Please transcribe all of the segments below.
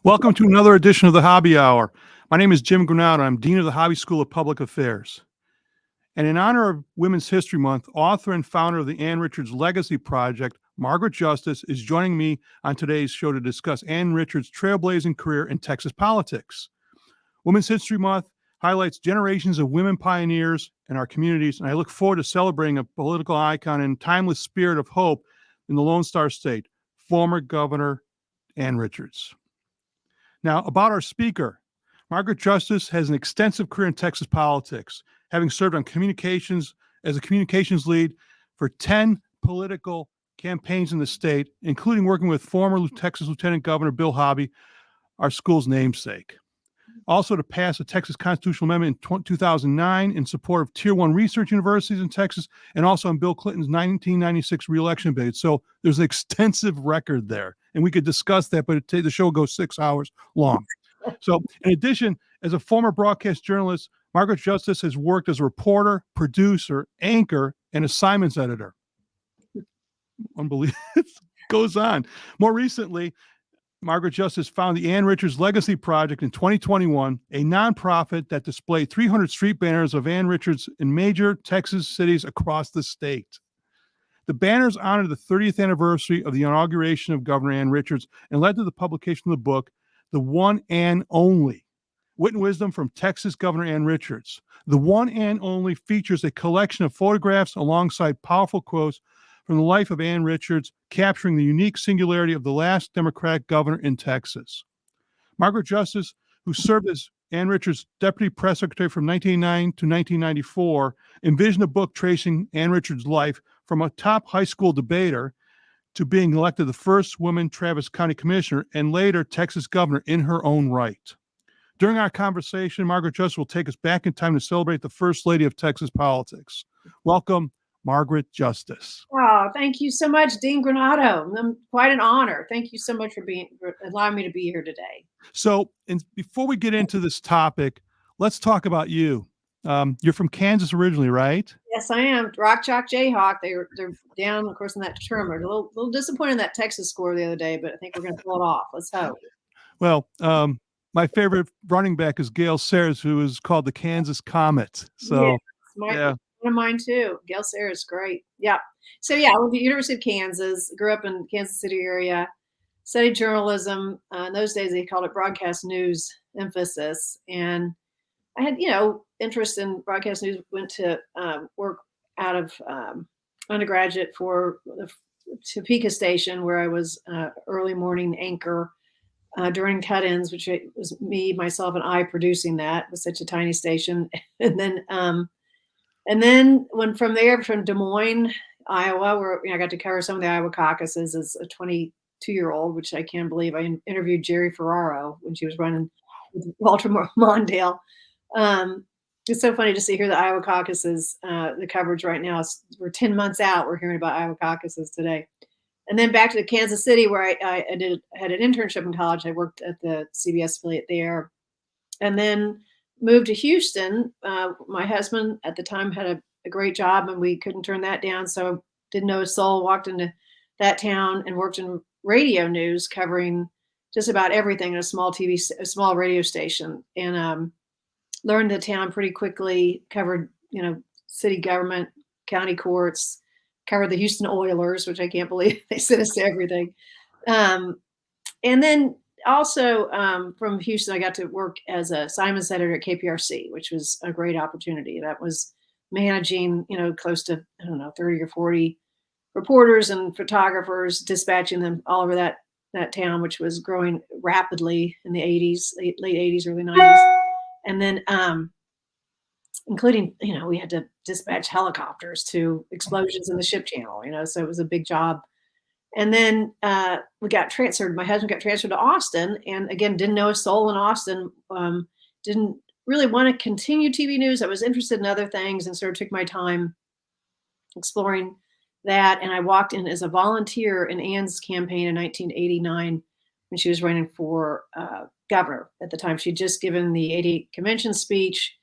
Welcome to another edition of the Hobby Hour. My name is Jim Granado. I'm Dean of the Hobby School of Public Affairs. And in honor of Women's History Month, author and founder of the Ann Richards Legacy Project, Margaret Justice, is joining me on today's show to discuss Ann Richards' trailblazing career in Texas politics. Women's History Month highlights generations of women pioneers in our communities, and I look forward to celebrating a political icon and timeless spirit of hope in the Lone Star State, former Governor Ann Richards. Now, about our speaker, Margaret Justice has an extensive career in Texas politics, having served on communications as a communications lead for 10 political campaigns in the state, including working with former Texas Lieutenant Governor Bill Hobby, our school's namesake. Also to pass a Texas constitutional amendment in 2009 in support of Tier 1 research universities in Texas, and also on Bill Clinton's 1996 reelection bid. So there's an extensive record there, and we could discuss that, but the show goes 6 hours long. So in addition, as a former broadcast journalist, Margaret Justice has worked as a reporter, producer, anchor, and assignments editor. Unbelievable. It goes on. More recently, Margaret Justice founded the Ann Richards Legacy Project in 2021, a nonprofit that displayed 300 street banners of Ann Richards in major Texas cities across the state. The banners honored the 30th anniversary of the inauguration of Governor Ann Richards and led to the publication of the book, The One and Only, Wit and Wisdom from Texas Governor Ann Richards. The One and Only features a collection of photographs alongside powerful quotes from the life of Ann Richards, capturing the unique singularity of the last Democratic governor in Texas. Margaret Justice, who served as Ann Richards' deputy press secretary from 1989 to 1994, envisioned a book tracing Ann Richards' life from a top high school debater to being elected the first woman Travis County Commissioner and later Texas governor in her own right. During our conversation, Margaret Justice will take us back in time to celebrate the First Lady of Texas politics. Welcome, Margaret Justice. Oh, thank you so much, Dean Granado. Quite an honor. Thank you so much for allowing me to be here today. So, before we get into this topic, let's talk about you. You're from Kansas originally, right? Yes, I am. Rock Chalk Jayhawk. They're down, of course, in that tournament. A little disappointed in that Texas score the other day, but I think we're going to pull it off. Let's hope. Well, my favorite running back is Gail Sayers, who is called the Kansas Comet. So, yeah. One of mine too. Gail Sayers, great. Yeah. So yeah, I went to the University of Kansas, grew up in Kansas City area, studied journalism. In those days, they called it broadcast news emphasis. And I had, interest in broadcast news, went to work out of undergraduate for the Topeka station, where I was early morning anchor during cut-ins, which was me, myself, and I producing that. It was such a tiny station. And then when from there, from Des Moines, Iowa, where I got to cover some of the Iowa caucuses as a 22-year-old, which I can't believe. I interviewed Jerry Ferraro when she was running with Walter Mondale. It's so funny to see here the Iowa caucuses, the coverage right now. We're 10 months out. We're hearing about Iowa caucuses today. And then back to Kansas City, where I had an internship in college. I worked at the CBS affiliate there. And then moved to Houston. My husband at the time had a great job, and we couldn't turn that down. So didn't know a soul, walked into that town and worked in radio news, covering just about everything in a small radio station, and learned the town pretty quickly, covered, city government, county courts, covered the Houston Oilers, which I can't believe they sent us to everything. And then also from Houston, I got to work as a assignments editor at KPRC, which was a great opportunity. That was managing, close to, 30 or 40 reporters and photographers, dispatching them all over that town, which was growing rapidly in the 80s, late 80s, early 90s. And then including, we had to dispatch helicopters to explosions in the ship channel, so it was a big job. And then we got transferred. My husband got transferred to Austin, and again, didn't know a soul in Austin. Didn't really want to continue TV news. I was interested in other things, and sort of took my time exploring that. And I walked in as a volunteer in Ann's campaign in 1989 when she was running for governor. At the time, she'd just given the 88 convention speech,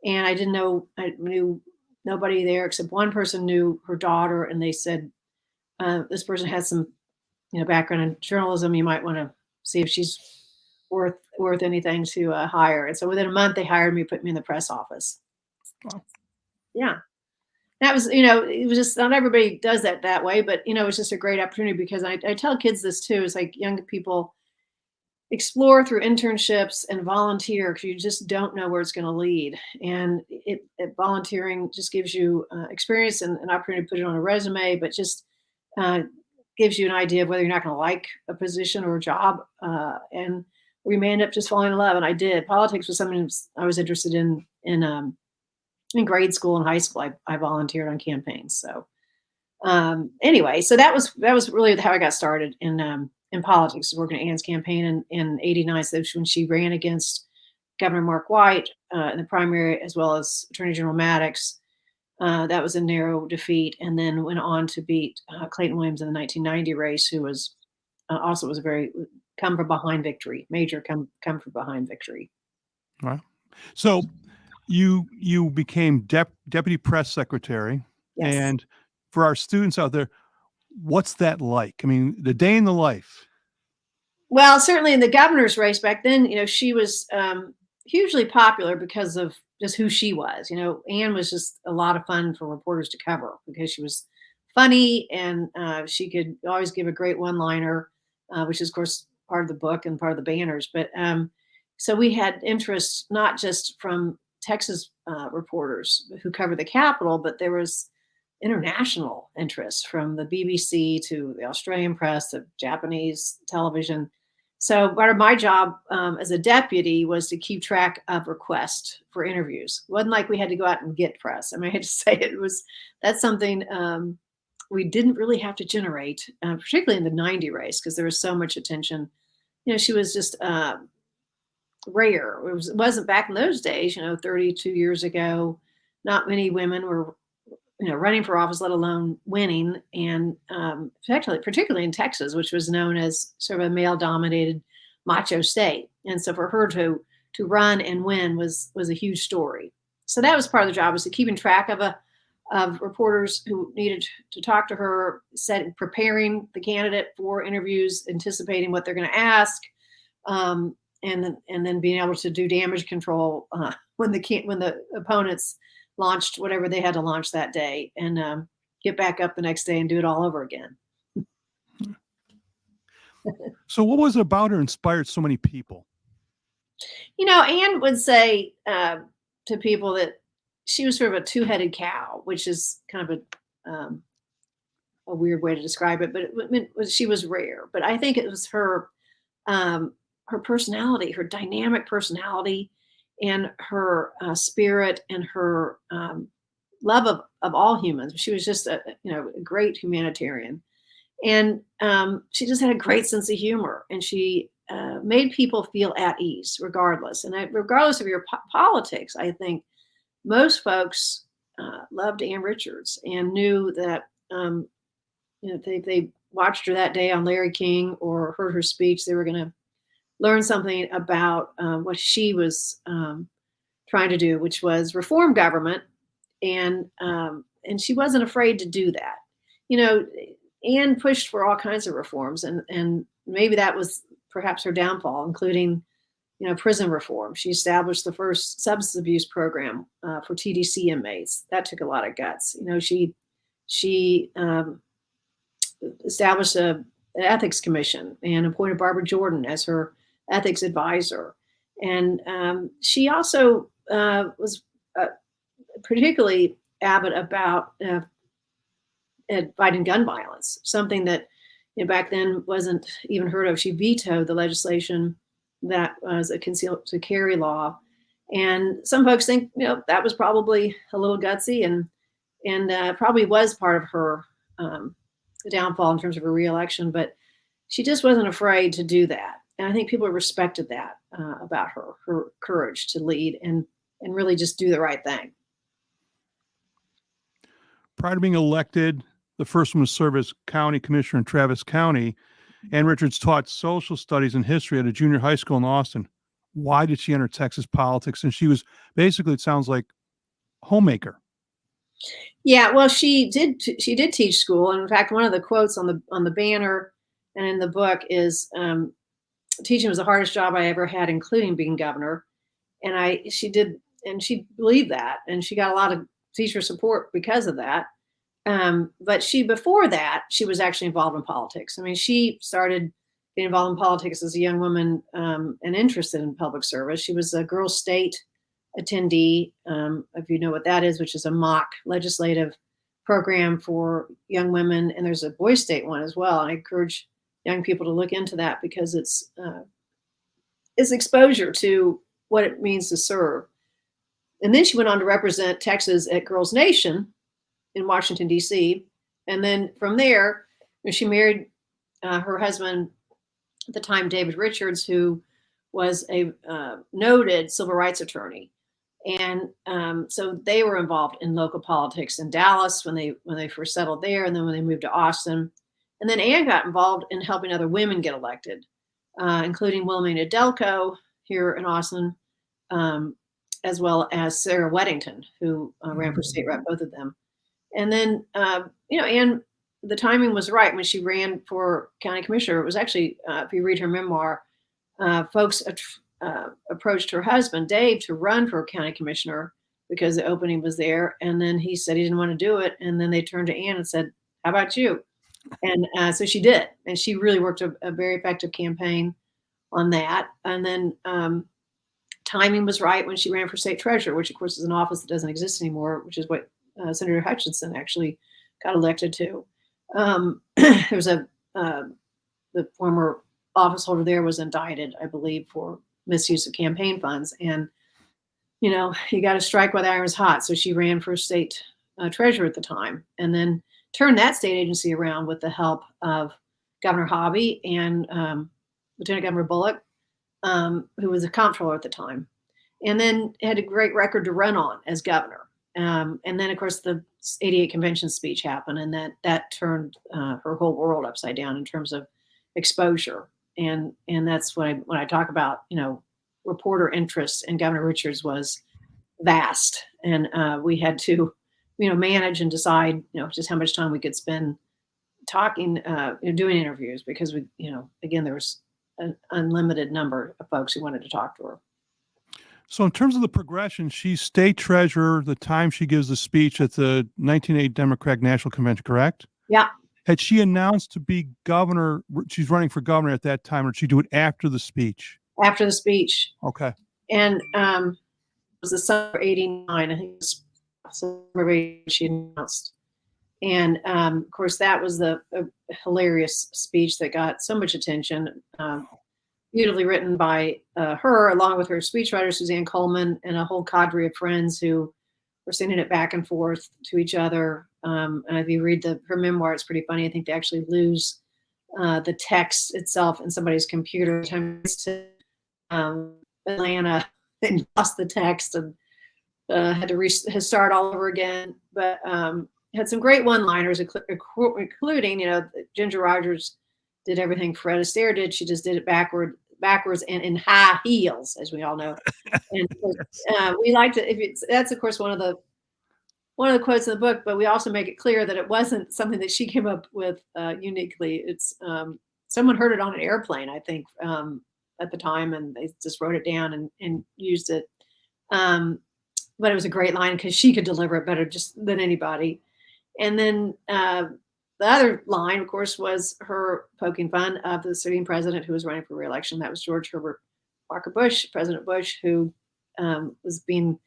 and I knew nobody there except one person knew her daughter, and they said, this person has some, background in journalism. You might want to see if she's worth anything to hire. And so within a month, they hired me, put me in the press office. Wow. Yeah. That was, it was just, not everybody does that way, but, it's just a great opportunity because I tell kids this too. It's like young people explore through internships and volunteer because you just don't know where it's going to lead. And volunteering just gives you experience and an opportunity to put it on a resume, but just gives you an idea of whether you're not going to like a position or a job. And we may end up just falling in love. And I did. Politics was something I was interested in grade school and high school. I volunteered on campaigns. So anyway, so that was really how I got started in politics, working at Ann's campaign in '89. So when she ran against Governor Mark White in the primary, as well as Attorney General Maddox. That was a narrow defeat, and then went on to beat Clayton Williams in the 1990 race, who was also was a very come from behind victory, major come from behind victory. Wow. So you became deputy press secretary. Yes. And for our students out there, what's that like? I mean, the day in the life. Well, certainly in the governor's race back then, she was hugely popular because of just who she was. Ann was just a lot of fun for reporters to cover because she was funny and she could always give a great one-liner, which is, of course, part of the book and part of the banners. But so we had interest not just from Texas reporters who covered the Capitol, but there was international interest from the BBC to the Australian press, the Japanese television. So part of my job as a deputy was to keep track of requests for interviews. It wasn't like we had to go out and get press. I mean, I hate to say that's something we didn't really have to generate, particularly in the 90 race, because there was so much attention. She was just rare. It wasn't back in those days, 32 years ago. Not many women were, running for office, let alone winning. And particularly in Texas, which was known as sort of a male-dominated macho state. And so for her to run and win was a huge story. So that was part of the job, was to keeping track of reporters who needed to talk to her, preparing the candidate for interviews, anticipating what they're going to ask, and then being able to do damage control when the opponents launched whatever they had to launch that day, and get back up the next day and do it all over again. So what was it about her inspired so many people? Ann would say to people that she was sort of a two-headed cow, which is kind of a weird way to describe it, but she was rare. But I think it was her personality, her dynamic personality, and her spirit and her love of all humans. She was just a great humanitarian, and she just had a great sense of humor, and she made people feel at ease regardless. And regardless of your politics, I think most folks loved Ann Richards and knew that if they watched her that day on Larry King or heard her speech, they were going to learn something about what she was trying to do, which was reform government, and she wasn't afraid to do that. Ann pushed for all kinds of reforms, and maybe that was perhaps her downfall, including prison reform. She established the first substance abuse program for TDC inmates. That took a lot of guts. She established an ethics commission and appointed Barbara Jordan as her ethics advisor. And she also was particularly avid about fighting gun violence, something that back then wasn't even heard of. She vetoed the legislation that was a concealed to carry law. And some folks think that was probably a little gutsy and probably was part of her downfall in terms of her reelection, but she just wasn't afraid to do that. And I think people respected that about her courage to lead and really just do the right thing. Prior to being elected, the first one to serve as county commissioner in Travis County, Ann Richards taught social studies and history at a junior high school in Austin. Why did she enter Texas politics? And she was basically, it sounds like, homemaker. Yeah, well, she did teach school, and in fact, one of the quotes on the banner and in the book is teaching was the hardest job I ever had, including being governor. And she believed that, and she got a lot of teacher support because of that. But before that, she was actually involved in politics. I mean, she started getting involved in politics as a young woman, and interested in public service. She was a girls' state attendee, if you know what that is, which is a mock legislative program for young women. And there's a boys' state one as well. And I encourage young people to look into that because it's exposure to what it means to serve. And then she went on to represent Texas at Girls Nation in Washington, D.C. And then from there, she married her husband at the time, David Richards, who was a noted civil rights attorney. And so they were involved in local politics in Dallas when they first settled there, and then when they moved to Austin. And then Ann got involved in helping other women get elected, including Wilhelmina Delco here in Austin, as well as Sarah Weddington, who ran for state rep, both of them. And then, Ann, the timing was right when she ran for county commissioner. It was actually, if you read her memoir, folks approached her husband, Dave, to run for county commissioner because the opening was there. And then he said he didn't want to do it. And then they turned to Ann and said, "How about you?" And so she did. And she really worked a very effective campaign on that. And then timing was right when she ran for state treasurer, which, of course, is an office that doesn't exist anymore, which is what Senator Hutchinson actually got elected to. There was the former office holder there was indicted, I believe, for misuse of campaign funds. And, you got to strike while the iron's hot. So she ran for state treasurer at the time, and then turned that state agency around with the help of Governor Hobby and Lieutenant Governor Bullock, who was a comptroller at the time, and then had a great record to run on as governor. And then, of course, the 88 convention speech happened, and that turned her whole world upside down in terms of exposure. And that's when I talk about, reporter interest in Governor Richards was vast. And we had to, manage and decide, just how much time we could spend talking, doing interviews, because we, again, there was an unlimited number of folks who wanted to talk to her. So in terms of the progression, she's state treasurer the time she gives the speech at the 1980 Democratic National Convention, correct? Yeah. Had she announced to be governor, she's running for governor at that time, or did she do it after the speech? After the speech. Okay. And it was the summer of 89, I think it was summer of 89 she announced. And of course, that was a hilarious speech that got so much attention. Beautifully written by her, along with her speechwriter, Suzanne Coleman, and a whole cadre of friends who were sending it back and forth to each other. And if you read her memoir, it's pretty funny. I think they actually lose the text itself in somebody's computer. Times to Atlanta and lost the text and had to start all over again. But had some great one-liners, including, Ginger Rogers did everything Fred Astaire did. She just did it backwards and in high heels, as we all know. And we like to, that's of course one of the quotes in the book, but we also make it clear that it wasn't something that she came up with uniquely. It's someone heard it on an airplane, I think, at the time, and they just wrote it down and used it. But it was a great line because she could deliver it better just than anybody. And then the other line, of course, was her poking fun of the sitting president who was running for re-election. That was George Herbert Walker Bush, President Bush, who was being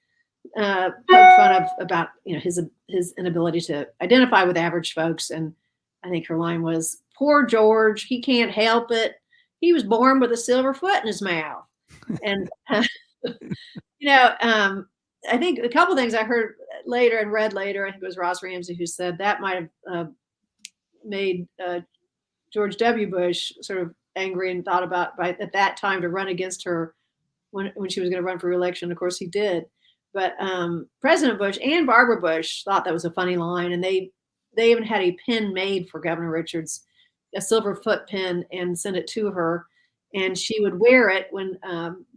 poked fun of about his inability to identify with average folks. And I think her line was, "Poor George, he can't help it. He was born with a silver foot in his mouth." And I think a couple of things I heard later and read later, I think it was Ross Ramsey who said that might have made George W. Bush sort of angry and thought about at that time to run against her when she was going to run for re-election. Of course, he did. But President Bush and Barbara Bush thought that was a funny line, and they even had a pin made for Governor Richards, a silver foot pin, and sent it to her, and she would wear it when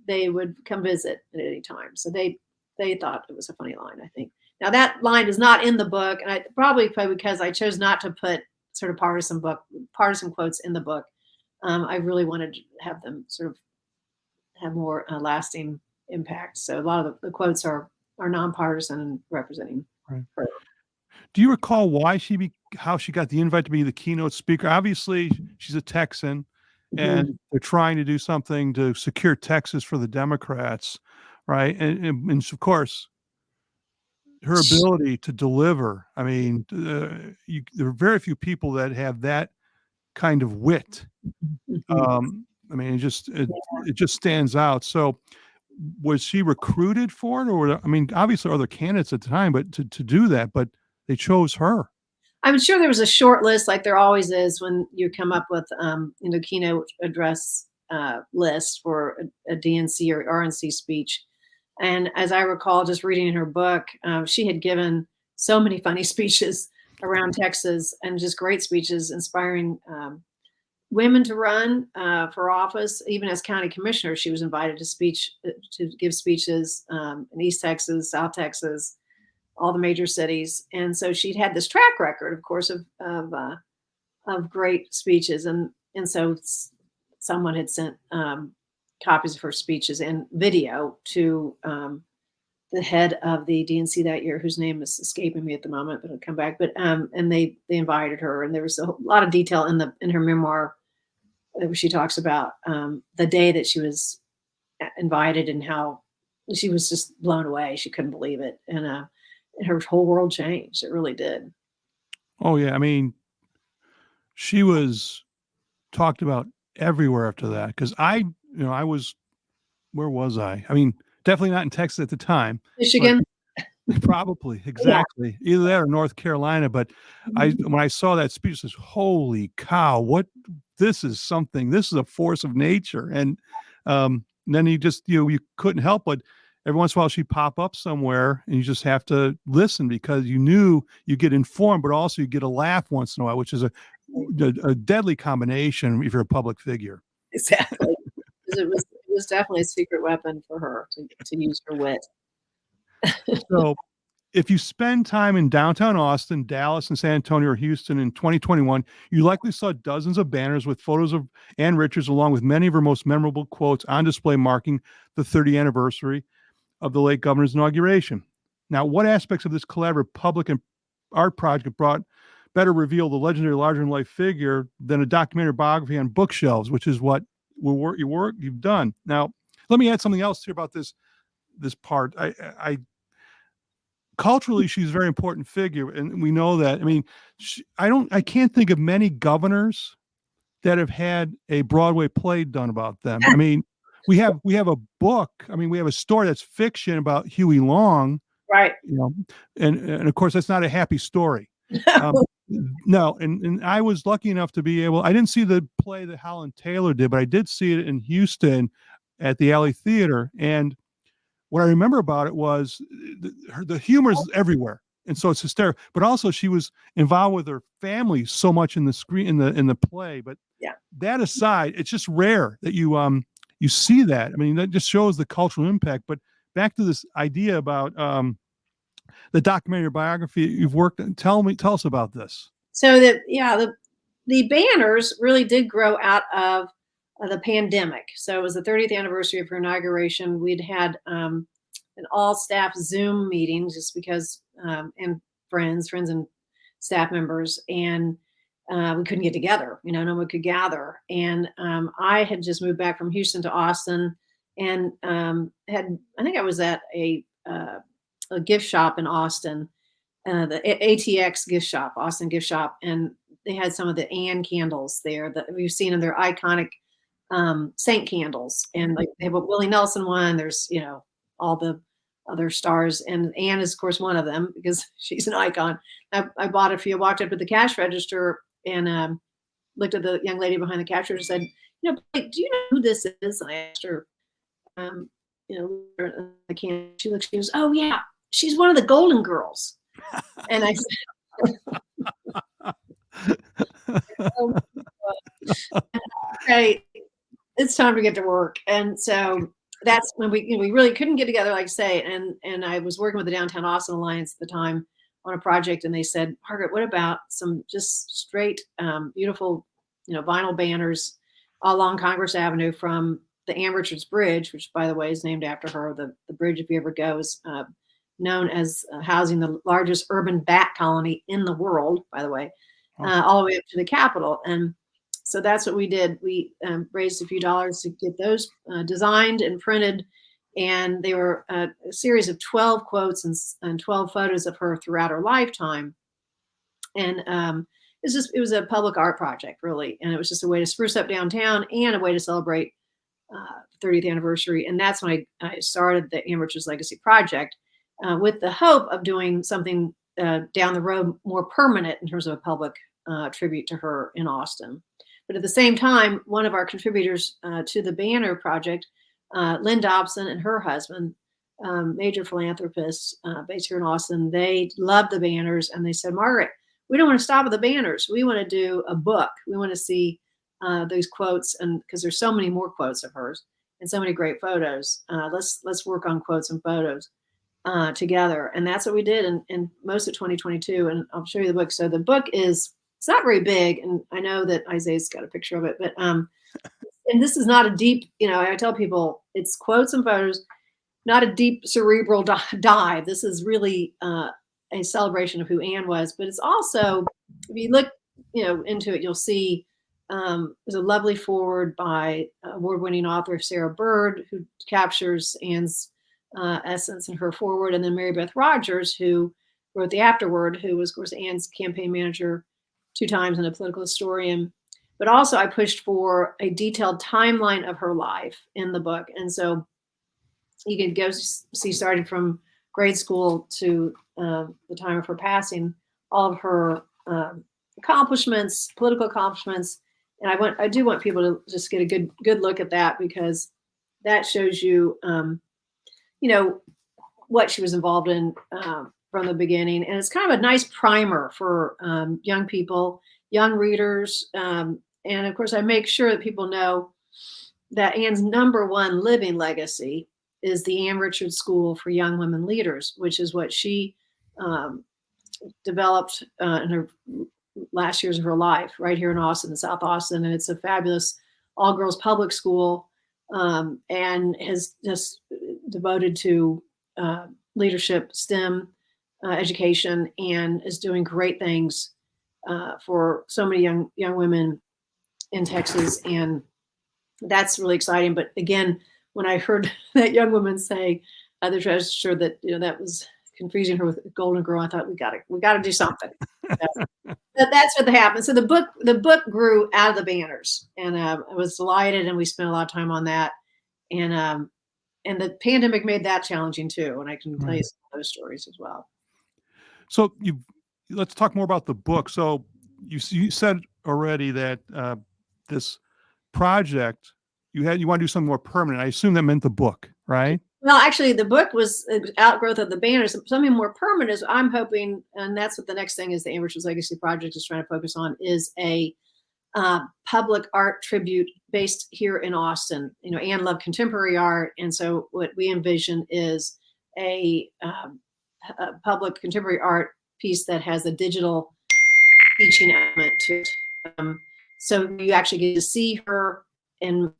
they would come visit at any time. So they thought it was a funny line, I think. Now that line is not in the book, and probably because I chose not to put sort of partisan quotes in the book. I really wanted to have them sort of have more lasting impact. So a lot of the quotes are nonpartisan and representing Right. her. Do you recall why how she got the invite to be the keynote speaker? Obviously, she's a Texan, and Mhm. they're trying to do something to secure Texas for the Democrats, right? And of course, her ability to deliver. I mean, there are very few people that have that kind of wit. Mhm. I mean, it just stands out. So, was she recruited for it, or I mean, obviously other candidates at the time, but to do that, but they chose her. I'm sure there was a short list, like there always is when you come up with, keynote address list for a DNC or RNC speech. And as I recall, just reading in her book, she had given so many funny speeches around Texas and just great speeches, inspiring women to run for office. Even as county commissioner, she was invited to give speeches in East Texas, South Texas, all the major cities, and so she'd had this track record, of course, of great speeches, and so someone had sent copies of her speeches and video to the head of the DNC that year, whose name is escaping me at the moment, but it'll come back. But and they invited her, and there was a lot of detail in her memoir where she talks about the day that she was invited and how she was just blown away. She couldn't believe it, and her whole world changed. It really did. Oh yeah, I mean, she was talked about everywhere after that because I was where was I? I mean, definitely not in Texas at the time, but Michigan. probably Yeah. exactly either that or North Carolina. But Mhm. when I saw that speech, I says, "Holy cow! What this is something. This is a force of nature." And then you couldn't help but every once in a while she'd pop up somewhere, and you just have to listen because you knew you get informed, but also you get a laugh once in a while, which is a deadly combination if you're a public figure. Exactly. 'Cause it was definitely a secret weapon for her to use her wit. So if you spend time in downtown Austin, Dallas, and San Antonio or Houston in 2021, you likely saw dozens of banners with photos of Ann Richards, along with many of her most memorable quotes on display marking the 30th anniversary of the late governor's inauguration. Now, what aspects of this collaborative public and art project brought better reveal the legendary larger-than-life figure than a documentary biography on bookshelves, which is what you've done. Now, let me add something else here about this part. I culturally she's a very important figure, and we know that. I mean, I can't think of many governors that have had a Broadway play done about them. I mean, we have a book. I mean, we have a story that's fiction about Huey Long, Right. you know, and of course that's not a happy story. um, no, and I was lucky enough to be able. I didn't see the play that Holland Taylor did, but I did see it in Houston at the Alley Theater. And what I remember about it was the humor is everywhere, and so it's hysterical. But also, she was involved with her family so much in the screen in the play. But Yeah. that aside, it's just rare that you see that. I mean, that just shows the cultural impact. But back to this idea about the documentary biography you've worked on. Tell us about this. So the banners really did grow out of the pandemic. So it was the 30th anniversary of her inauguration. We'd had an all staff Zoom meeting just because, and friends and staff members, and we couldn't get together. No one could gather. And I had just moved back from Houston to Austin, and I think I was at a gift shop in Austin, the ATX gift shop, Austin gift shop, and they had some of the Anne candles there that we've seen in their iconic Saint candles, and like they have a Willie Nelson one. There's all the other stars, and Anne is of course one of them because she's an icon. I bought a few. Walked up to the cash register and looked at the young lady behind the cash register and said, "Blake, do you know who this is?" And I asked her, um, I can't. She looks. She goes, "Oh yeah, she's one of the Golden Girls." And I said, "Oh, okay, it's time to get to work." And so that's when we really couldn't get together, like I say. And I was working with the Downtown Austin Alliance at the time on a project, and they said, "Margaret, what about some just straight, beautiful, vinyl banners along Congress Avenue from the Ann Richards Bridge, which, by the way, is named after her. The bridge, if you ever go, is known as housing the largest urban bat colony in the world, by the way, all the way up to the Capitol. And so that's what we did. We raised a few dollars to get those designed and printed. And they were a series of 12 quotes and 12 photos of her throughout her lifetime. And it was a public art project, really. And it was just a way to spruce up downtown and a way to celebrate the 30th anniversary. And that's when I started the Ann Richards Legacy Project with the hope of doing something down the road more permanent in terms of a public tribute to her in Austin. But at the same time, one of our contributors to the banner project, Lynn Dobson and her husband, major philanthropists based here in Austin, they loved the banners. And they said, Margaret, we don't want to stop at the banners. We want to do a book. We want to see those quotes, and because there's so many more quotes of hers and so many great photos. Let's work on quotes and photos together. And that's what we did in most of 2022. And I'll show you the book. So the book it's not very big. And I know that Isaiah's got a picture of it, but and this is not a deep, I tell people it's quotes and photos, not a deep cerebral dive. This is really a celebration of who Anne was, but it's also, if you look, into it, you'll see there's a lovely foreword by award-winning author Sarah Bird, who captures Anne's essence in her foreword, and then Mary Beth Rogers, who wrote the afterword, who was, of course, Anne's campaign manager 2 times and a political historian. But also I pushed for a detailed timeline of her life in the book. And so you can go see, starting from grade school to the time of her passing, all of her accomplishments, political accomplishments. And I do want people to just get a good look at that, because that shows you, what she was involved in from the beginning. And it's kind of a nice primer for young people, young readers. And of course, I make sure that people know that Anne's #1 living legacy is the Ann Richards School for Young Women Leaders, which is what she developed in her last years of her life right here in Austin, in South Austin. And it's a fabulous all-girls public school, and has just devoted to leadership, STEM education, and is doing great things for so many young women in Texas. And that's really exciting. But again, when I heard that young woman say the treasurer that that was confusing her with Golden Girl, I thought we got to do something. That's what happened. So the book grew out of the banners, and I was delighted, and we spent a lot of time on that. And the pandemic made that challenging too. And I can tell you some of those stories as well. So let's talk more about the book. So you said already that this project you want to do something more permanent. I assume that meant the book, right? Well, actually, the book was an outgrowth of the banners. Something more permanent is I'm hoping, and that's what the next thing is the Ann Richards Legacy Project is trying to focus on, is a public art tribute based here in Austin. Anne loved contemporary art, and so what we envision is a public contemporary art piece that has a digital teaching element to it. So you actually get to see her and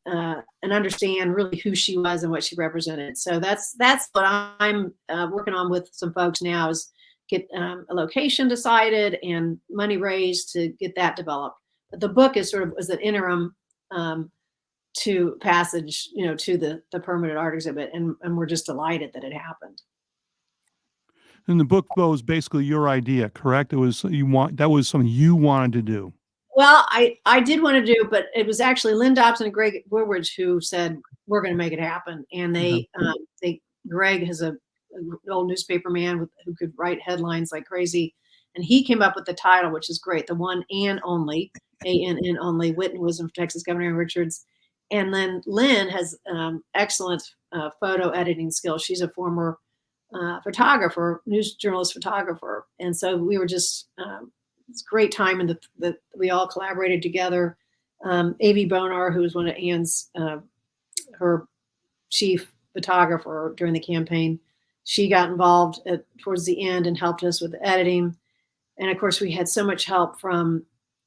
understand really who she was and what she represented. So that's what I'm working on with some folks now, is get a location decided and money raised to get that developed. But the book is sort of as an interim to passage, to the permanent art exhibit, and we're just delighted that it happened. And the book, though, is basically your idea, correct? That was something you wanted to do. Well, I did want to do, but it was actually Lynn Dobson and Greg Woodwardge who said, we're going to make it happen. And Greg has an old newspaper man who could write headlines like crazy. And he came up with the title, which is great. The one and only, ANN only, Wit and Wisdom for Texas Governor Ann Richards. And then Lynn has excellent photo editing skills. She's a former photographer, news journalist photographer. And so we were just, it's a great time, and that we all collaborated together. A.V. Bonar, who was one of Anne's, her chief photographer during the campaign, she got involved towards the end and helped us with the editing. And of course, we had so much help from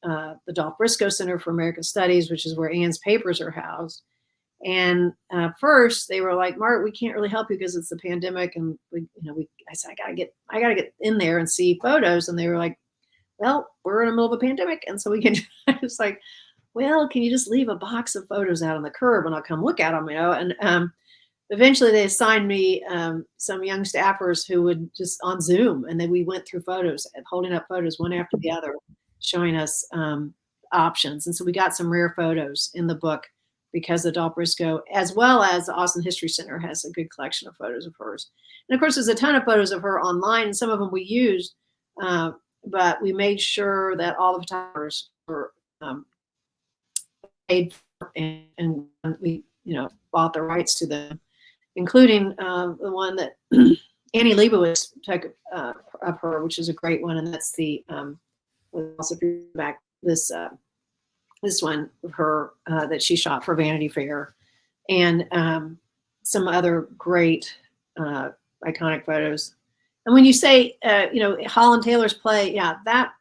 the Dolph Briscoe Center for American Studies, which is where Anne's papers are housed. And first they were like, Mark, we can't really help you because it's the pandemic. And I said, I gotta get in there and see photos. And they were like, well, we're in the middle of a pandemic. And so we can, I was like, well, can you just leave a box of photos out on the curb and I'll come look at them, And eventually they assigned me some young staffers who would just on Zoom. And then we went through photos, holding up photos one after the other, showing us options. And so we got some rare photos in the book because the Dolph Briscoe, as well as the Austin History Center, has a good collection of photos of hers. And of course, there's a ton of photos of her online, and some of them we used, but we made sure that all the photographers were paid for, and we, bought the rights to them, including the one that Annie Leibovitz took of her, which is a great one, and that's the also back this one of her that she shot for Vanity Fair, and some other great iconic photos. And when you say, Holland Taylor's play, that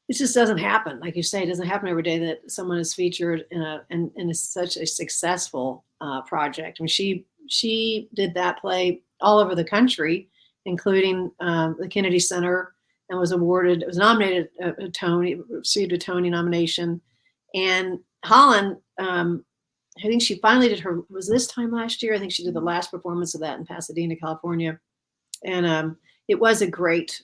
it just doesn't happen. Like you say, it doesn't happen every day that someone is featured in is such a successful project. I mean, she did that play all over the country, including the Kennedy Center, and was nominated a Tony, received a Tony nomination. And Holland, I think she finally did was this time last year? I think she did the last performance of that in Pasadena, California. And it was a great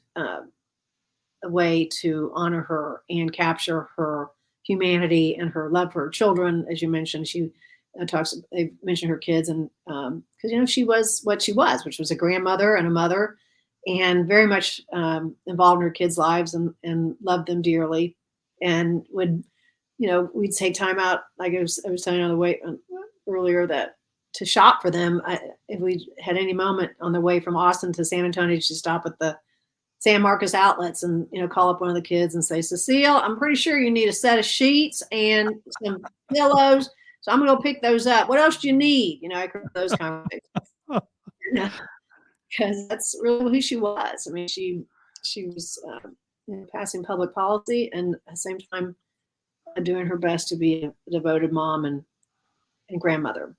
way to honor her and capture her humanity and her love for her children. As you mentioned, they mentioned her kids, and because she was what she was, which was a grandmother and a mother, and very much involved in her kids' lives and loved them dearly, and would, we'd take time out, like I was telling you on the way earlier, that to shop for them. If we had any moment on the way from Austin to San Antonio, she'd stop at the San Marcos outlets and, call up one of the kids and say, Cecile, I'm pretty sure you need a set of sheets and some pillows. So I'm going to go pick those up. What else do you need? Those kind of things. Because that's really who she was. I mean, she was passing public policy and at the same time doing her best to be a devoted mom and grandmother.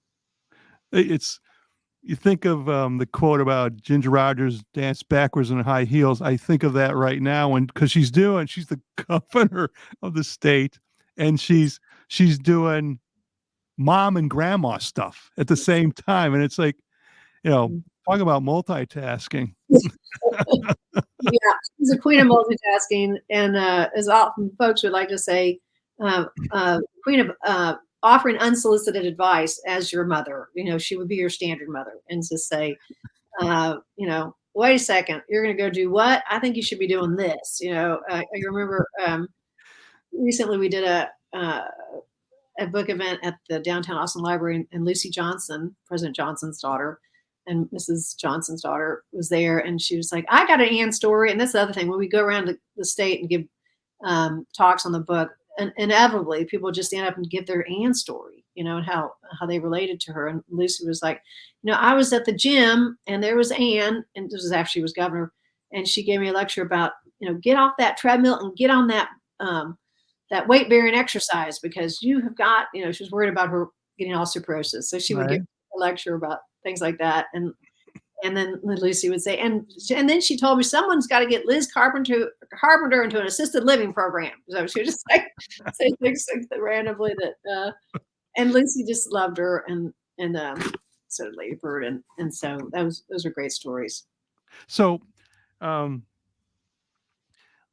You think of the quote about Ginger Rogers dance backwards in high heels. I think of that right now, and because she's the governor of the state, and she's doing mom and grandma stuff at the same time, and it's like, talk about multitasking. Yeah, she's a queen of multitasking, and as often folks would like to say, queen of offering unsolicited advice as your mother. She would be your standard mother and just say, wait a second, you're going to go do what? I think you should be doing this. I remember recently we did a book event at the downtown Austin Library, and Lucy Johnson, President Johnson's daughter, and Mrs. Johnson's daughter was there, and she was like, I got an Anne story. And that's the other thing, when we go around the state and give talks on the book, and inevitably people just stand up and give their Anne story, and how they related to her. And Lucy was like, I was at the gym and there was Anne, and this was after she was governor, and she gave me a lecture about, get off that treadmill and get on that weight bearing exercise, because you have got, she was worried about her getting osteoporosis. So she would give a lecture about things like that. And then Lucy would say, and then she told me someone's got to get Liz Carpenter into an assisted living program. So she would just like say things like randomly that, and Lucy just loved her, and so did Lady Bird, and so those are great stories. So,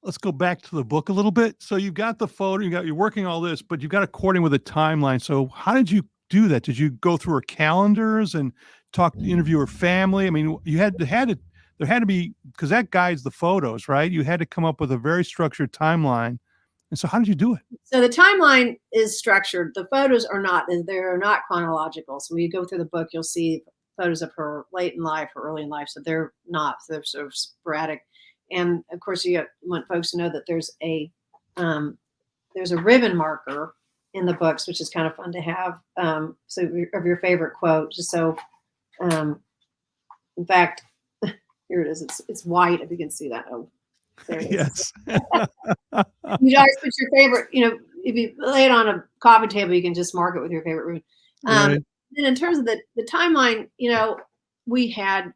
let's go back to the book a little bit. So you've got the photo, you're working all this, but you've got it according with a timeline. So how did you do that? Did you go through her calendars and interview her family? I mean, there had to be, because that guides the photos, right? You had to come up with a very structured timeline. And so how did you do it? So the timeline is structured. The photos are not, they're not chronological. So when you go through the book, you'll see photos of her late in life or early in life. So they're sort of sporadic. And of course, you want folks to know that there's a ribbon marker in the books, which is kind of fun to have. So of your favorite quote, just so, in fact, here it is. It's white, if you can see that. Oh, There it is. Yes. You always put your favorite, if you lay it on a coffee table, you can just mark it with your favorite room. Right. And in terms of the timeline, we had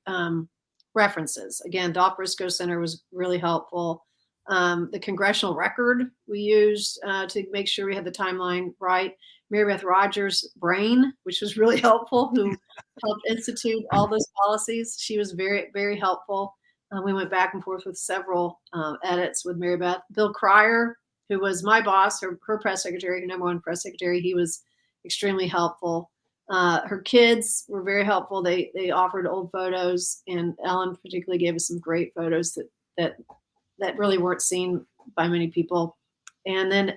references. Again, Dolph Briscoe Center was really helpful. The congressional record we used to make sure we had the timeline right. Mary Beth Rogers' brain, which was really helpful, who helped institute all those policies. She was very, very helpful. We went back and forth with several edits with Mary Beth. Bill Cryer, who was my boss, her press secretary, her number one press secretary, he was extremely helpful. Her kids were very helpful. They offered old photos, and Ellen particularly gave us some great photos that really weren't seen by many people. And then,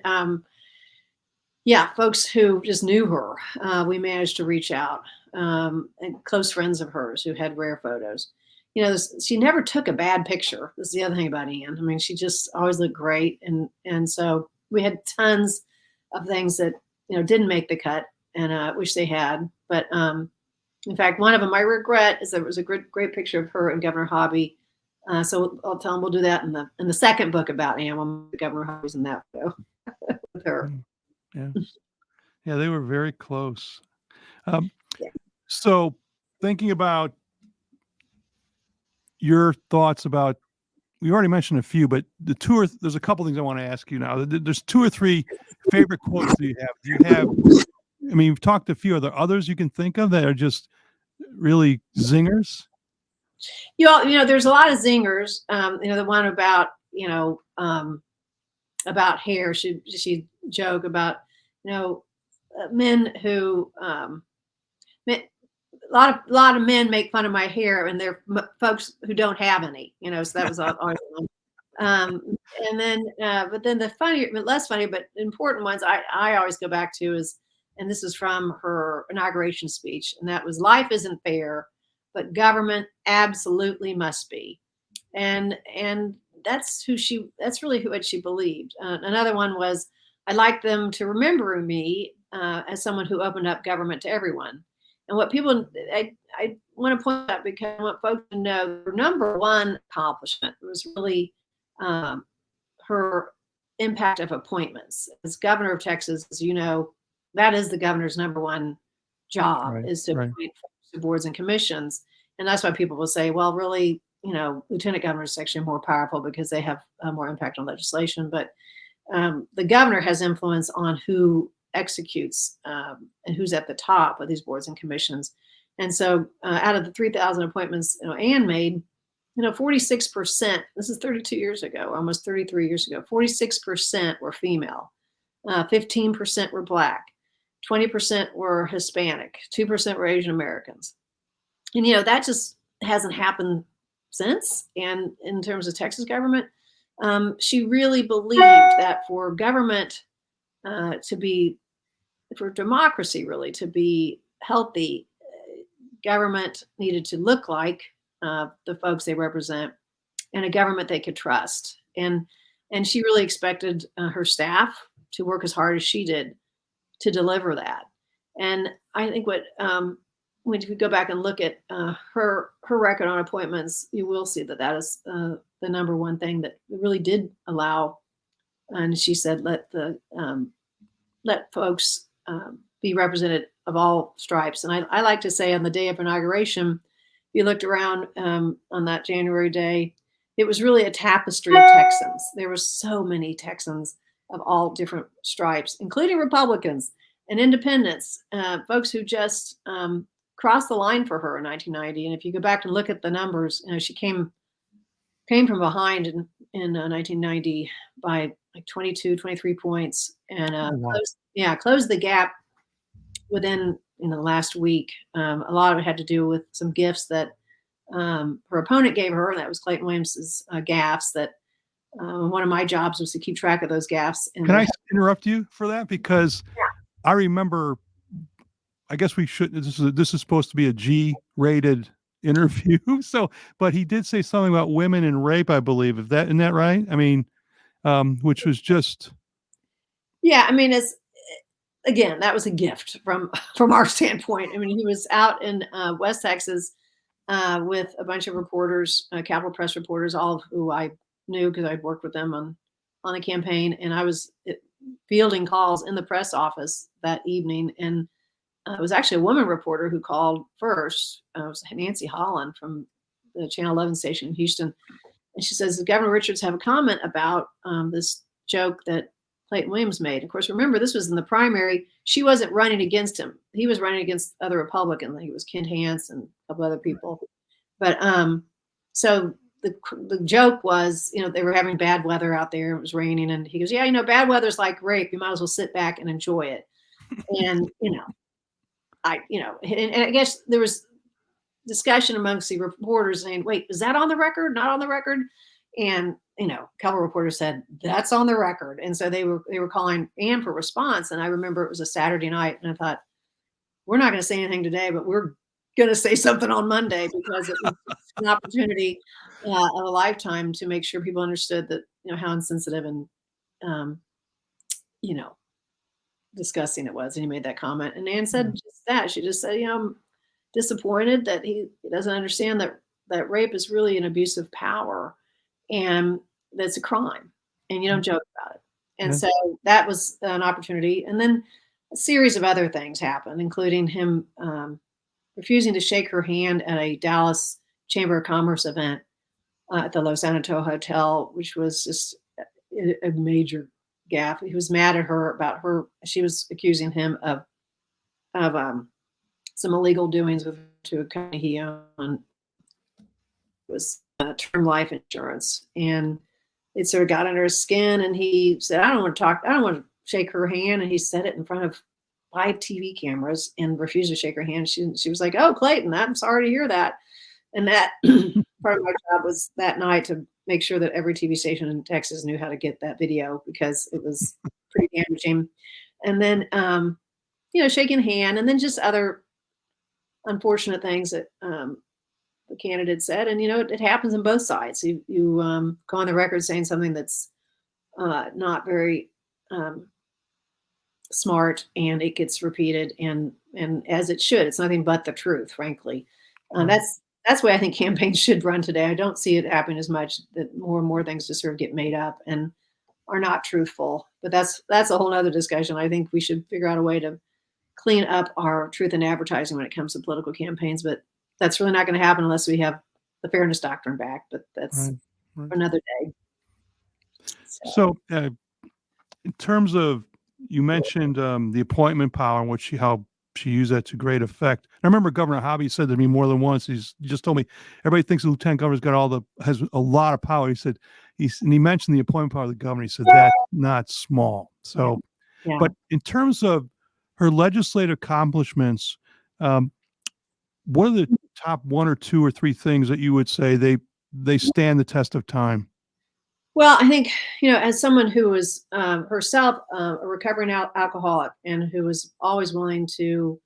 folks who just knew her, we managed to reach out, and close friends of hers who had rare photos. She never took a bad picture. This is the other thing about Anne. I mean, she just always looked great. And so we had tons of things that, didn't make the cut, and I wish they had. But in fact, one of them I regret is there was a great picture of her and Governor Hobby. So I'll tell them we'll do that in the second book about Anne. When Governor Hobby's in that photo with her. Yeah. Yeah, they were very close. Yeah. So thinking about your thoughts about, we already mentioned a few, but there's a couple things I want to ask you now. There's 2 or 3 favorite quotes that you have. Do you have, you've talked a few. Are there others you can think of that are just really zingers? There's a lot of zingers. The one about hair. She joke about, men who, a lot of men make fun of my hair, and they're folks who don't have any, so that was always fun. And then, but then the funny, less funny, but important ones I always go back to is, and this is from her inauguration speech, and that was, "Life isn't fair, but government absolutely must be." And that's really what she believed. Another one was, "I'd like them to remember me as someone who opened up government to everyone." And what I want to point out, because I want folks to know, her number one accomplishment was really her impact of appointments. As governor of Texas, as you know, that is the governor's number one job, is to appoint to boards and commissions. And that's why people will say, well, really, lieutenant governors is actually more powerful because they have more impact on legislation. But the governor has influence on who executes and who's at the top of these boards and commissions. And so out of the 3,000 appointments Anne made, 46%, this is 32 years ago, almost 33 years ago, 46% were female, 15% were Black, 20% were Hispanic, 2% were Asian Americans. And, that just hasn't happened since. And in terms of Texas government, she really believed that for government for democracy really to be healthy, government needed to look like the folks they represent, and a government they could trust. And she really expected her staff to work as hard as she did to deliver that. And I think when you go back and look at her record on appointments, you will see that is the number one thing that really did allow. And she said, let folks be represented of all stripes. And I like to say, on the day of inauguration, if you looked around on that January day, it was really a tapestry of Texans. There were so many Texans of all different stripes, including Republicans and independents, folks who just crossed the line for her in 1990. And if you go back and look at the numbers, she came from behind in 1990 by like 22, 23 points, and closed the gap within the last week. A lot of it had to do with some gifts that her opponent gave her. That was Clayton Williams's gaffes. That one of my jobs was to keep track of those gaffes. And can I interrupt you for that? Because I remember, I guess we shouldn't, this is supposed to be a G-rated interview. So, but he did say something about women and rape, I believe. Isn't that right? I mean, which was just. Yeah. I mean, again, that was a gift from our standpoint. I mean, he was out in West Texas with a bunch of reporters, Capitol Press reporters, all of who I knew because I'd worked with them on the campaign, and I was fielding calls in the press office that evening. And it was actually a woman reporter who called first. It was Nancy Holland from the Channel 11 station in Houston. And she says, Governor Richards have a comment about this joke that Clayton Williams made. Of course, remember, this was in the primary. She wasn't running against him. He was running against other Republicans. He was Ken Hance and a couple other people. But so the joke was, they were having bad weather out there. It was raining. And he goes, yeah, bad weather's like rape. You might as well sit back and enjoy it. And, and I guess there was discussion amongst the reporters saying, wait, is that on the record? Not on the record? And, a couple of reporters said, that's on the record. And so they were calling Ann for response. And I remember it was a Saturday night, and I thought, we're not going to say anything today, but we're going to say something on Monday, because it was an opportunity of a lifetime to make sure people understood that, how insensitive and, disgusting it was. And he made that comment. And Ann said just that. She just said, I'm disappointed that he doesn't understand that rape is really an abuse of power, and that's a crime, and you don't joke about it. And so that was an opportunity. And then a series of other things happened, including him refusing to shake her hand at a Dallas Chamber of Commerce event at the Los Angeles Hotel, which was just a major gaffe. He was mad at her about she was accusing him of some illegal doings to a company he owned. It was term life insurance, and it sort of got under his skin. And he said, I don't want to shake her hand. And he said it in front of 5 TV cameras and refused to shake her hand. She was like, oh, Clayton, I'm sorry to hear that. And that part of my job was that night to make sure that every TV station in Texas knew how to get that video, because it was pretty damaging. And then, shaking hand, and then just other unfortunate things that the candidate said. And, it happens on both sides. You go on the record saying something that's not very smart, and it gets repeated, and as it should. It's nothing but the truth, frankly. That's the way I think campaigns should run today. I don't see it happening as much, that more and more things just sort of get made up and are not truthful. But that's a whole other discussion. I think we should figure out a way to clean up our truth in advertising when it comes to political campaigns. But that's really not going to happen unless we have the fairness doctrine back. But that's for another day. So in terms of, you mentioned the appointment power, and how she used that to great effect. I remember Governor Hobby said to me more than once, he just told me, everybody thinks the lieutenant governor's has a lot of power. He said, and he mentioned the appointment power of the governor. He said, that's not small. So, but in terms of her legislative accomplishments, what are the top 1 or 2 or 3 things that you would say they stand the test of time? Well, I think, as someone who was herself a recovering alcoholic, and who was always willing to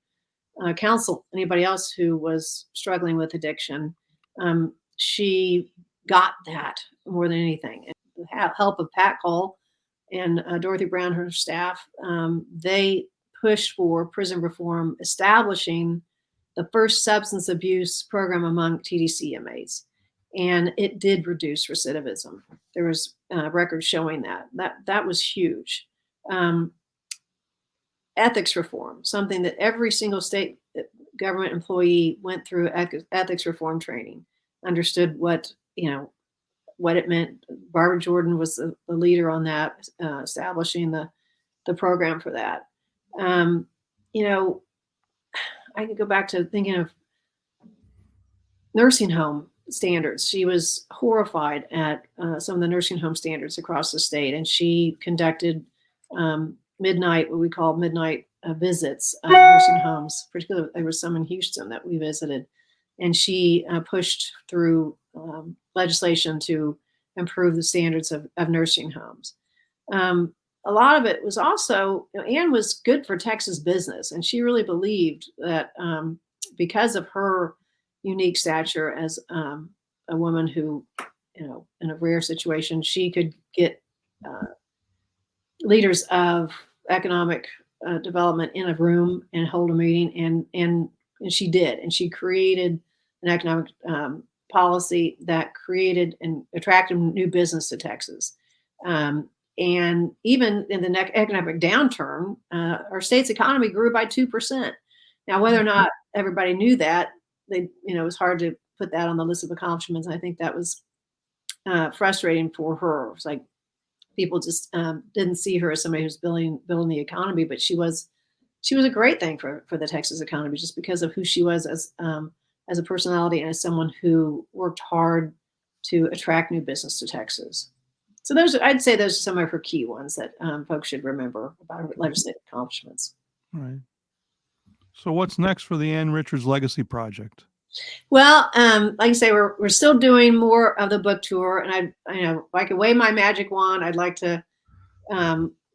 counsel anybody else who was struggling with addiction, she got that more than anything. And with the help of Pat Cole and Dorothy Brown, her staff, they pushed for prison reform, establishing the first substance abuse program among TDC inmates. And it did reduce recidivism. There was records showing that was huge. Ethics reform, something that every single state government employee went through ethics reform training, understood what it meant. Barbara Jordan was the leader on that, establishing the program for that. I could go back to thinking of nursing home standards. She was horrified at some of the nursing home standards across the state, and she conducted what we call midnight visits at nursing homes. Particularly, there was some in Houston that we visited, and she pushed through legislation to improve the standards of nursing homes. A lot of it was also, Ann was good for Texas business, and she really believed that because of her unique stature as a woman who, in a rare situation, she could get leaders of economic development in a room and hold a meeting, and she did, and she created an economic policy that created and attracted new business to Texas. And even in the economic downturn, our state's economy grew by 2%. Now, whether or not everybody knew that, it was hard to put that on the list of accomplishments. I think that was frustrating for her. It's like people just didn't see her as somebody who's building the economy, but she was a great thing for the Texas economy just because of who she was as a personality and as someone who worked hard to attract new business to Texas. So I'd say those are some of her key ones that folks should remember about her legislative accomplishments. Right. So what's next for the Ann Richards Legacy Project? Well, like I say, we're still doing more of the book tour, and if I could wave my magic wand, I'd like to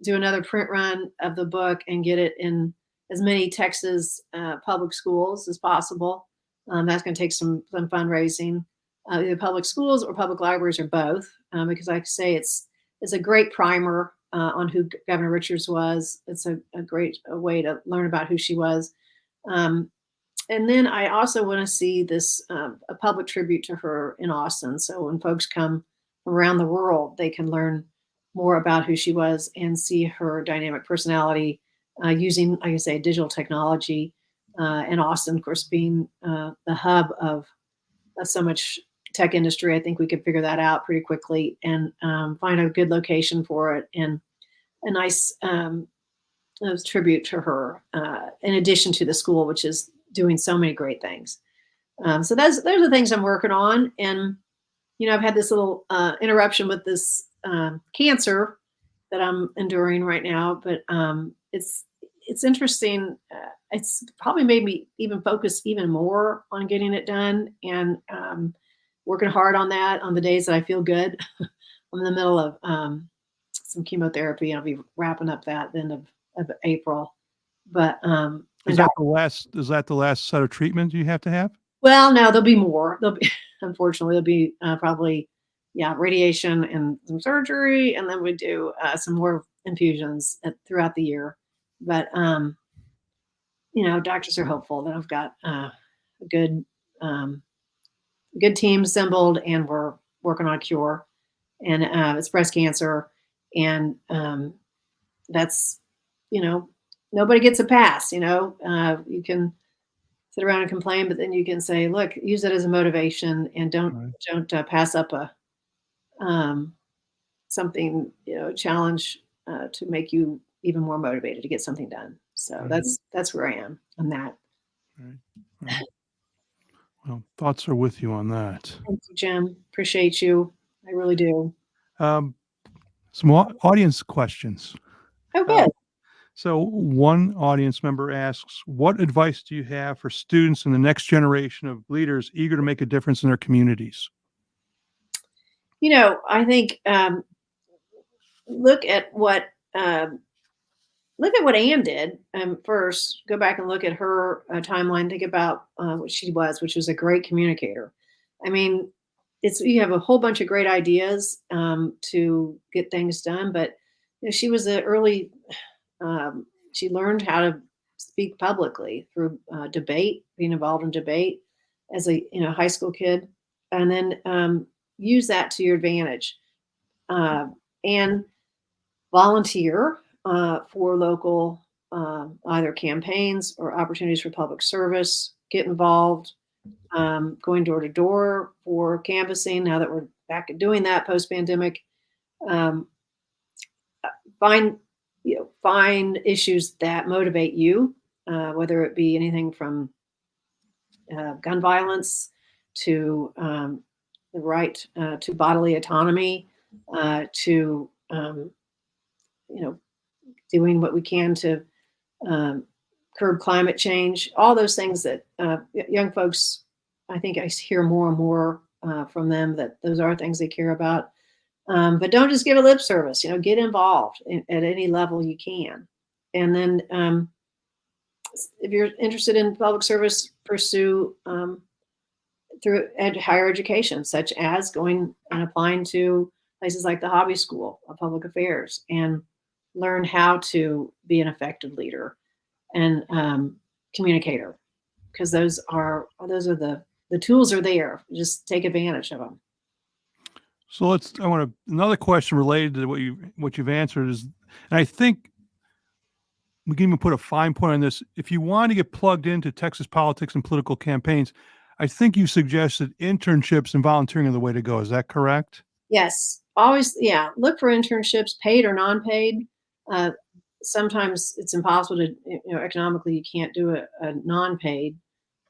do another print run of the book and get it in as many Texas public schools as possible. That's going to take some fundraising, either public schools or public libraries or both, because like I say, it's a great primer on who Governor Richards was. It's a great way to learn about who she was. And then I also want to see this a public tribute to her in Austin. So when folks come from around the world, they can learn more about who she was and see her dynamic personality using, like I say, digital technology. And Austin, of course, being the hub of so much tech industry, I think we could figure that out pretty quickly and find a good location for it and a nice tribute to her, in addition to the school, which is doing so many great things. So those are the things I'm working on. And, I've had this little interruption with this cancer that I'm enduring right now, but it's interesting. It's probably made me even focus even more on getting it done and working hard on that on the days that I feel good. I'm in the middle of some chemotherapy, and I'll be wrapping up that at the end of April. But is that the last set of treatments you have to have? Well, no, there'll be more. Unfortunately, there'll be probably, radiation and some surgery, and then we do some more infusions throughout the year. But doctors are hopeful that I've got a good team assembled, and we're working on a cure. And it's breast cancer, and that's nobody gets a pass. You can sit around and complain, but then you can say, look, use it as a motivation and don't pass up something, challenge to make you even more motivated to get something done. So that's where I am on that. Right. Well, thoughts are with you on that. Thank you, Jim. Appreciate you. I really do. Some audience questions. Oh, good. So one audience member asks, what advice do you have for students in the next generation of leaders eager to make a difference in their communities? I think look at what Ann did. First, go back and look at her timeline. Think about what she was, which was a great communicator. I mean, you have a whole bunch of great ideas to get things done, but she was the early. She learned how to speak publicly through debate, being involved in debate as a high school kid, and then use that to your advantage and volunteer for local either campaigns or opportunities for public service. Get involved, going door to door for canvassing. Now that we're back at doing that post pandemic, find issues that motivate you, whether it be anything from gun violence to the right to bodily autonomy, to doing what we can to curb climate change. All those things that young folks, I think I hear more and more from them that those are things they care about. But don't just give a lip service, get involved at any level you can. And then if you're interested in public service, pursue through higher education, such as going and applying to places like the Hobby School of Public Affairs and learn how to be an effective leader and communicator, because those are the the tools are there. Just take advantage of them. So another question related to what you've answered is, and I think we can even put a fine point on this. If you want to get plugged into Texas politics and political campaigns, I think you suggested internships and volunteering are the way to go. Is that correct? Yes, always. Yeah, look for internships, paid or non-paid. Sometimes it's impossible to, economically, you can't do a non-paid,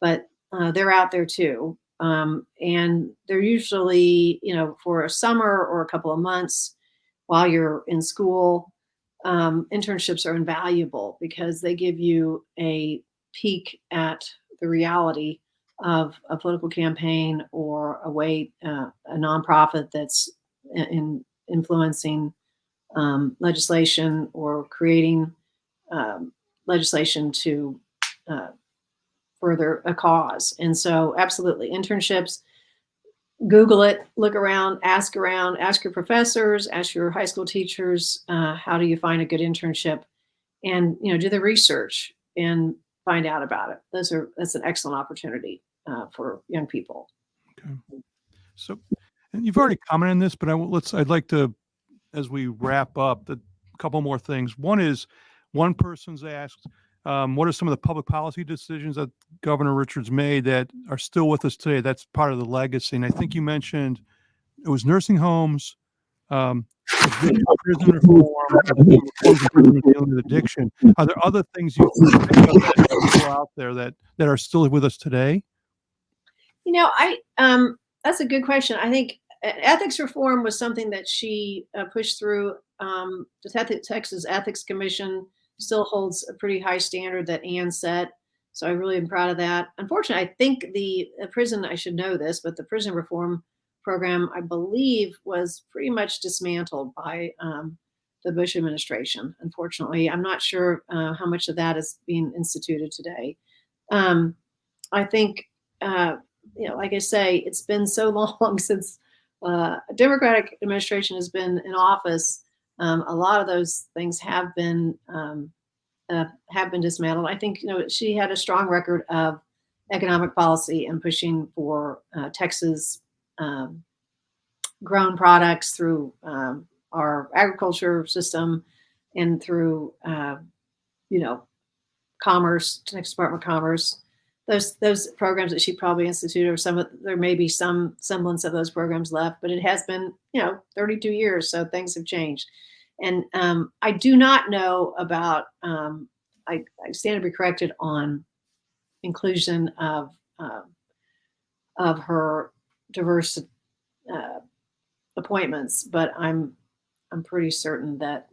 but they're out there too. And they're usually, for a summer or a couple of months while you're in school. Internships are invaluable because they give you a peek at the reality of a political campaign or a nonprofit that's influencing legislation or creating legislation to further a cause. And so, absolutely, internships. Google it, look around, ask your professors, ask your high school teachers, how do you find a good internship, and do the research and find out about it. That's an excellent opportunity for young people. Okay. So, and you've already commented on this, but I'd like to, as we wrap up, a couple more things. One is, one person's asked, what are some of the public policy decisions that Governor Richards made that are still with us today? That's part of the legacy. And I think you mentioned it was nursing homes, prison reform, dealing with addiction. Are there other things you think of that are still out there that are still with us today? That's a good question. I think ethics reform was something that she pushed through. The Texas Ethics Commission still holds a pretty high standard that Ann set. So I really am proud of that. Unfortunately, I think the prison, I should know this, but the prison reform program, I believe, was pretty much dismantled by the Bush administration. Unfortunately, I'm not sure how much of that is being instituted today. I think, like I say, it's been so long since a Democratic administration has been in office. A lot of those things have been dismantled. I think she had a strong record of economic policy and pushing for Texas grown products through our agriculture system and through commerce, Texas Department of Commerce. Those programs that she probably instituted, or there may be some semblance of those programs left, but it has been 32 years, so things have changed. And I do not know about. I stand to be corrected on inclusion of her diverse appointments, but I'm pretty certain that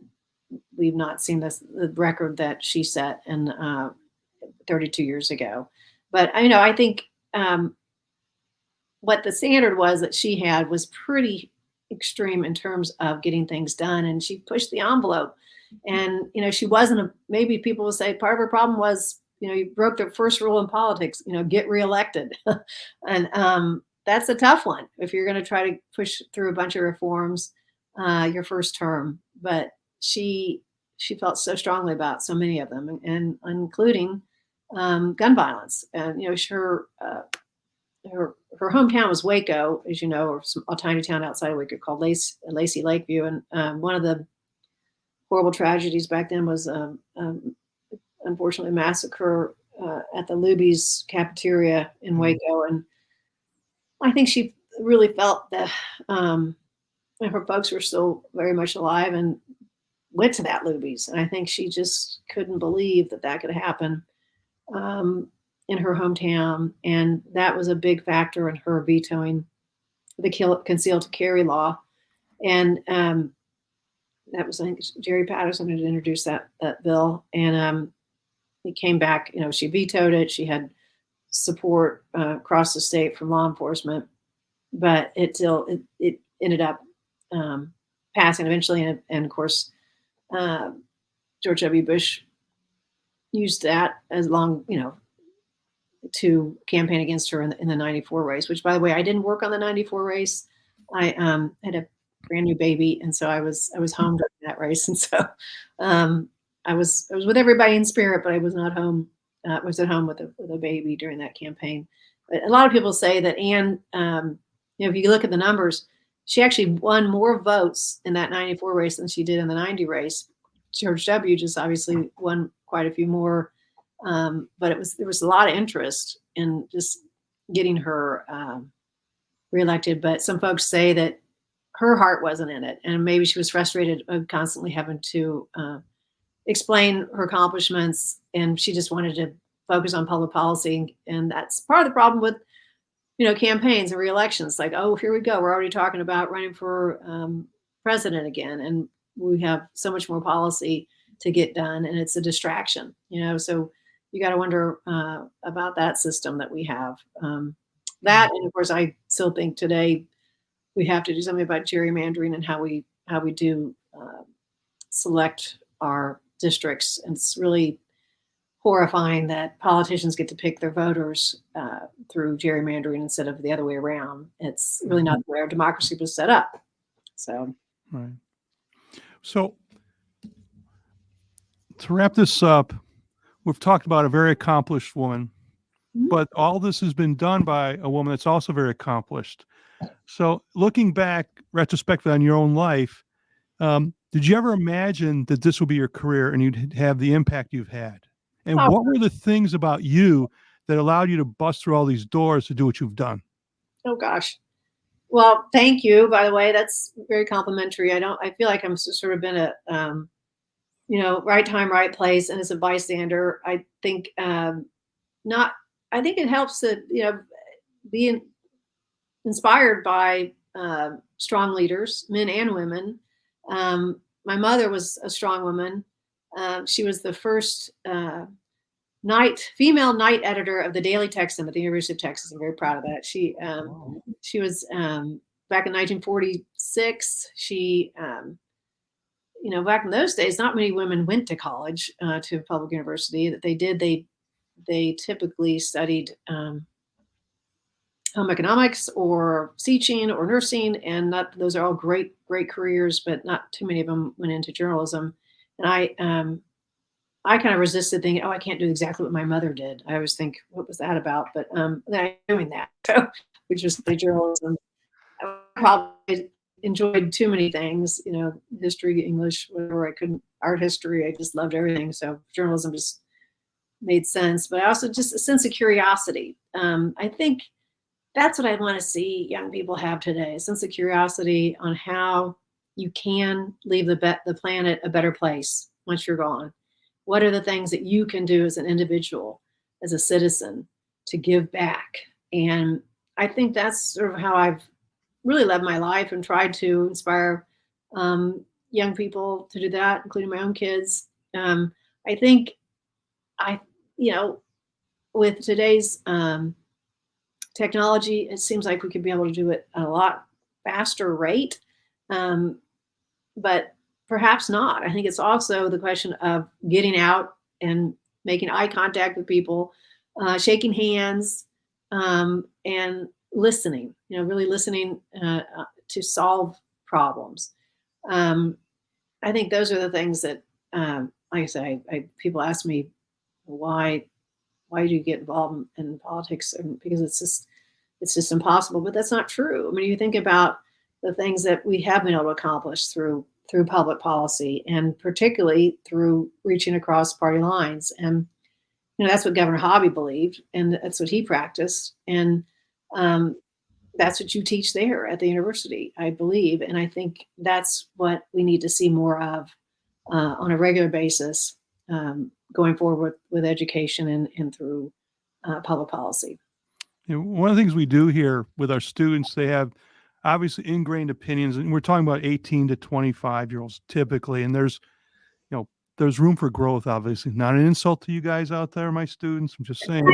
we've not seen the record that she set in 32 years ago. But I think what the standard was that she had was pretty extreme in terms of getting things done, and she pushed the envelope. And she wasn't maybe people will say part of her problem was you broke the first rule in politics, get reelected. And that's a tough one if you're going to try to push through a bunch of reforms your first term. But she felt so strongly about so many of them, and including gun violence. And her hometown was Waco, as you know, or a tiny town outside of Waco called Lacey Lakeview. And one of the horrible tragedies back then was unfortunately a massacre at the Luby's cafeteria in Waco. And I think she really felt that her folks were still very much alive and went to that Luby's. And I think she just couldn't believe that could happen in her hometown. And that was a big factor in her vetoing the concealed carry law. And that was, I think, Jerry Patterson had introduced that bill. And it came back, she vetoed it. She had support across the state from law enforcement, but it ended up passing eventually. And of course, George W. Bush used that as to campaign against her in the 94 race, which, by the way, I didn't work on the 94 race. I had a brand new baby. And so I was home during that race. And so I was with everybody in spirit, but I was not home. I was at home with a baby during that campaign. a lot of people say that Anne, if you look at the numbers, she actually won more votes in that 94 race than she did in the 90 race. George W. just obviously won quite a few more. But there was a lot of interest in just getting her reelected. But some folks say that her heart wasn't in it, and maybe she was frustrated of constantly having to explain her accomplishments, and she just wanted to focus on public policy. And that's part of the problem with campaigns and re-elections. Like, oh, here we go, we're already talking about running for president again, and we have so much more policy to get done, and it's a distraction. So you got to wonder about that system that we have. That, and of course, I still think today we have to do something about gerrymandering and how we do select our districts. And it's really horrifying that politicians get to pick their voters through gerrymandering instead of the other way around. It's really not the way our democracy was set up. So, right. So to wrap this up, we've talked about a very accomplished woman, but all this has been done by a woman that's also very accomplished. So looking back retrospectively on your own life, did you ever imagine that this would be your career and you'd have the impact you've had? And what were the things about you that allowed you to bust through all these doors to do what you've done? Oh gosh. Well, thank you, by the way. That's very complimentary. I feel like I'm sort of been a, right time, right place. And as a bystander, I think I think it helps to, be inspired by strong leaders, men and women. My mother was a strong woman. She was the first female night editor of the Daily Texan at the University of Texas. I'm very proud of that. She was back in 1946. She, back in those days, not many women went to college, to a public university. That they did, they typically studied home economics or teaching or nursing, and those are all great careers, but not too many of them went into journalism. And I kind of resisted thinking, oh, I can't do exactly what my mother did. I always think, what was that about? But then I'm doing that, so, which was the journalism. I probably enjoyed too many things, history, English, whatever. I couldn't, art history. I just loved everything. So journalism just made sense. But I also just a sense of curiosity. I think that's what I want to see young people have today, a sense of curiosity on how you can leave the planet a better place once you're gone. What are the things that you can do as an individual, as a citizen, to give back? And I think that's sort of how I've really led my life and tried to inspire young people to do that, including my own kids. I think with today's technology, it seems like we could be able to do it at a lot faster rate, but perhaps not. I think it's also the question of getting out and making eye contact with people, shaking hands, and listening, really listening to solve problems. I think those are the things that, like I say, people ask me, why do you get involved in politics? And because it's just impossible, but that's not true. I mean, you think about the things that we have been able to accomplish through public policy, and particularly through reaching across party lines. And, that's what Governor Hobby believed, and that's what he practiced. And that's what you teach there at the university, I believe. And I think that's what we need to see more of on a regular basis, going forward with education and through public policy. One of the things we do here with our students, they have obviously ingrained opinions, and we're talking about 18 to 25-year-olds typically, and there's room for growth, obviously. Not an insult to you guys out there, my students, I'm just saying.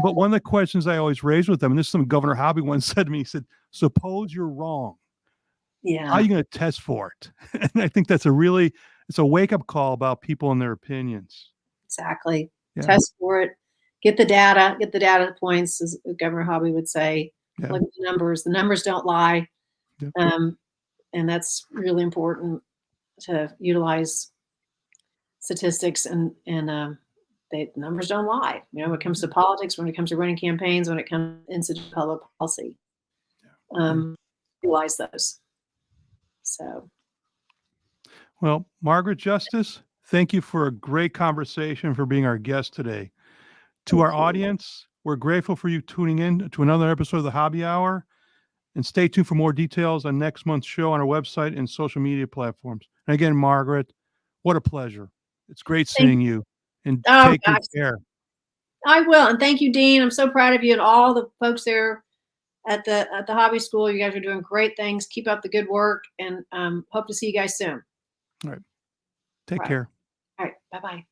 But one of the questions I always raise with them, and this is something Governor Hobby once said to me, he said, suppose you're wrong. Yeah. How are you going to test for it? And I think that's it's a wake-up call about people and their opinions. Exactly. Yeah. Test for it. Get the data points, as Governor Hobby would say. Yeah. Look at the numbers. The numbers don't lie. Yep. And that's really important, to utilize statistics and the numbers don't lie. When it comes to politics, when it comes to running campaigns, when it comes into public policy, realize those. So, Well, Margaret Justice, thank you for a great conversation, for being our guest today. To our audience, we're grateful for you tuning in to another episode of the Hobby Hour, and stay tuned for more details on next month's show on our website and social media platforms. And again, Margaret, what a pleasure. It's great seeing you, and oh take good gosh, care. I will, and thank you, Dean. I'm so proud of you and all the folks there at the hobby school. You guys are doing great things. Keep up the good work, and hope to see you guys soon. All right. Take All right. care. All right. Bye-bye.